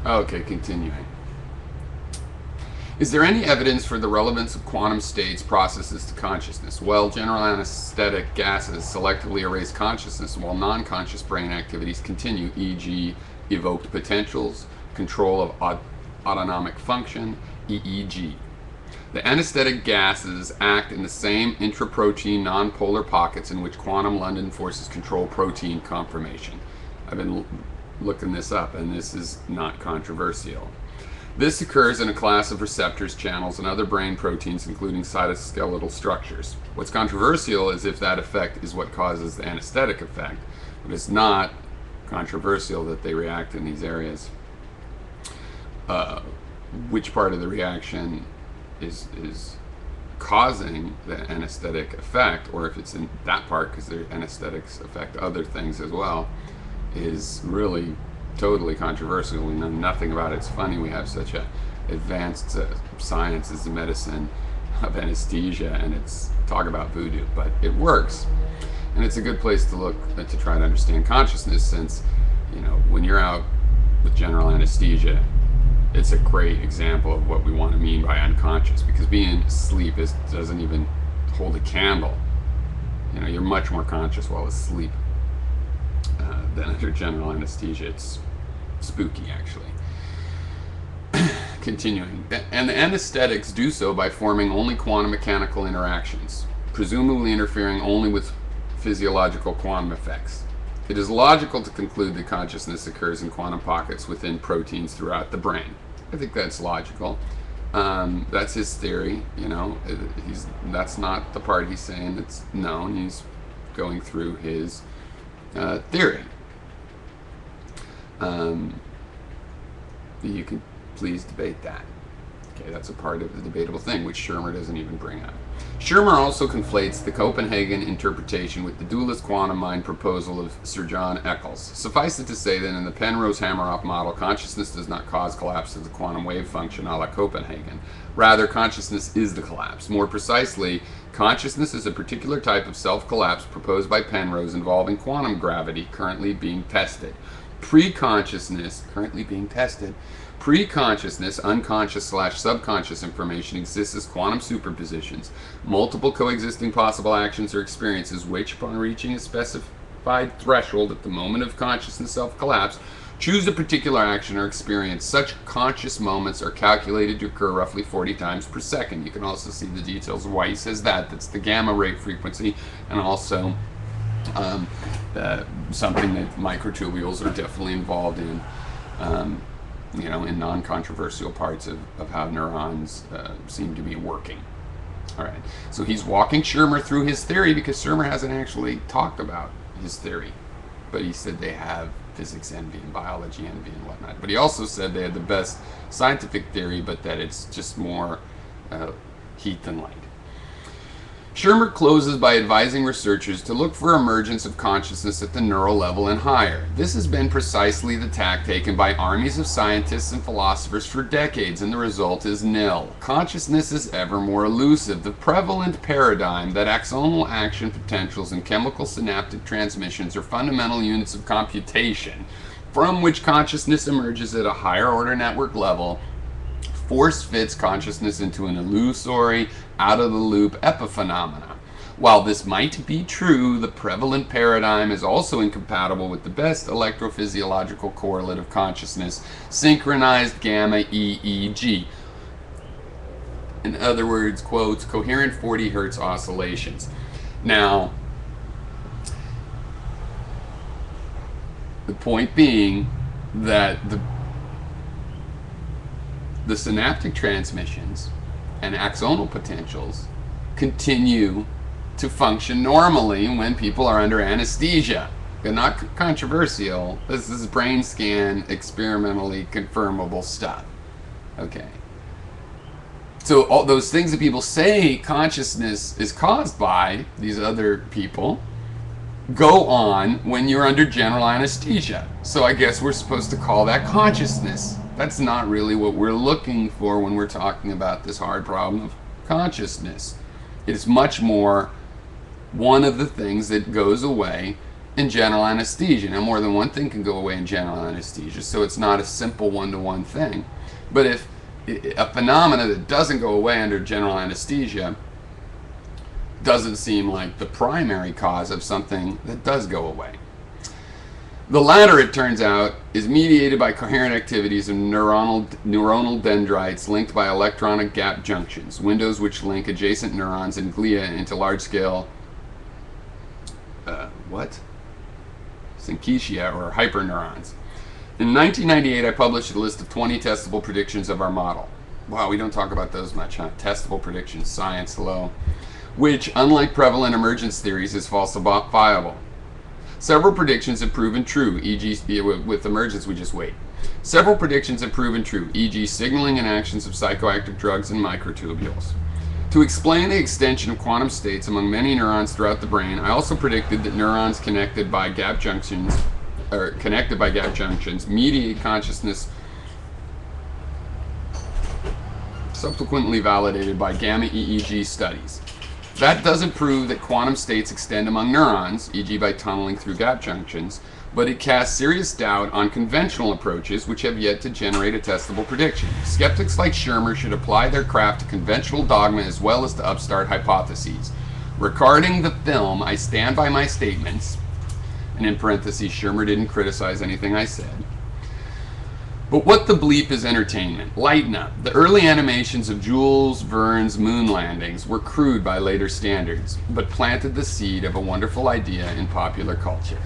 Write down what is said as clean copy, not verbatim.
Okay, continuing. Is there any evidence for the relevance of quantum states processes to consciousness? Well, general anesthetic gases selectively erase consciousness while non-conscious brain activities continue, e.g. evoked potentials, control of autonomic function, EEG. The anesthetic gases act in the same intraprotein nonpolar pockets in which quantum London forces control protein conformation. I've been looking this up, and this is not controversial. This occurs in a class of receptors, channels, and other brain proteins, including cytoskeletal structures. What's controversial is if that effect is what causes the anesthetic effect, but it's not controversial that they react in these areas. Which part of the reaction is causing the anesthetic effect, or if it's in that part, because the anesthetics affect other things as well, is really totally controversial. We know nothing about it. It's funny we have such a advanced science as the medicine of anesthesia, and it's talk about voodoo, but it works, and it's a good place to look to try to understand consciousness, since when you're out with general anesthesia, it's a great example of what we want to mean by unconscious, because being asleep doesn't even hold a candle. You're much more conscious while asleep than under general anesthesia. It's spooky, actually. Continuing. And the anesthetics do so by forming only quantum mechanical interactions, presumably interfering only with physiological quantum effects. It is logical to conclude that consciousness occurs in quantum pockets within proteins throughout the brain. I think that's logical. That's his theory. That's not the part he's saying that's known. He's going through his theory. You can please debate that. Okay, that's a part of the debatable thing, which Shermer doesn't even bring up. Shermer also conflates the Copenhagen interpretation with the dualist quantum mind proposal of Sir John Eccles. Suffice it to say that in the Penrose-Hameroff model, consciousness does not cause collapse of the quantum wave function a la Copenhagen. Rather, consciousness is the collapse. More precisely, consciousness is a particular type of self-collapse proposed by Penrose involving quantum gravity currently being tested. Pre-consciousness, currently being tested, pre-consciousness, unconscious/subconscious information exists as quantum superpositions, multiple coexisting possible actions or experiences which, upon reaching a specified threshold at the moment of consciousness self-collapse, choose a particular action or experience. Such conscious moments are calculated to occur roughly 40 times per second. You can also see the details of why he says that. That's the gamma ray frequency, and also something that microtubules are definitely involved in. In non-controversial parts of how neurons seem to be working. All right, so he's walking Shermer through his theory, because Shermer hasn't actually talked about his theory, but he said they have physics envy and biology envy and whatnot. But he also said they had the best scientific theory, but that it's just more heat than light. Shermer closes by advising researchers to look for emergence of consciousness at the neural level and higher. This has been precisely the tack taken by armies of scientists and philosophers for decades, and the result is nil. Consciousness is ever more elusive. The prevalent paradigm that axonal action potentials and chemical synaptic transmissions are fundamental units of computation from which consciousness emerges at a higher order network level force fits consciousness into an illusory, out-of-the-loop epiphenomena. While this might be true, the prevalent paradigm is also incompatible with the best electrophysiological correlate of consciousness, synchronized gamma EEG. In other words, quotes, coherent 40 Hertz oscillations. Now, the point being that the synaptic transmissions and axonal potentials continue to function normally when people are under anesthesia. They're not controversial. This is brain scan, experimentally confirmable stuff. Okay. So all those things that people say consciousness is caused by, these other people, go on when you're under general anesthesia. So I guess we're supposed to call that consciousness. That's not really what we're looking for when we're talking about this hard problem of consciousness. It's much more one of the things that goes away in general anesthesia. Now, more than one thing can go away in general anesthesia, so it's not a simple one-to-one thing. But if a phenomena that doesn't go away under general anesthesia doesn't seem like the primary cause of something that does go away. The latter, it turns out, is mediated by coherent activities of neuronal dendrites linked by electronic gap junctions, windows which link adjacent neurons and glia into large-scale syncytia or hyperneurons. In 1998, I published a list of 20 testable predictions of our model. Wow, we don't talk about those much, huh? Testable predictions, science, hello. Which, unlike prevalent emergence theories, is falsifiable. Several predictions have proven true, e.g. with emergence, we just wait. Several predictions have proven true, e.g. signaling and actions of psychoactive drugs and microtubules. To explain the extension of quantum states among many neurons throughout the brain, I also predicted that neurons connected by gap junctions mediate consciousness, subsequently validated by gamma EEG studies. That doesn't prove that quantum states extend among neurons, e.g. by tunneling through gap junctions, but it casts serious doubt on conventional approaches which have yet to generate a testable prediction. Skeptics like Shermer should apply their craft to conventional dogma as well as to upstart hypotheses. Regarding the film, I stand by my statements, and in parentheses, Shermer didn't criticize anything I said. But what the bleep is entertainment? Lighten up. The early animations of Jules Verne's moon landings were crude by later standards, but planted the seed of a wonderful idea in popular culture.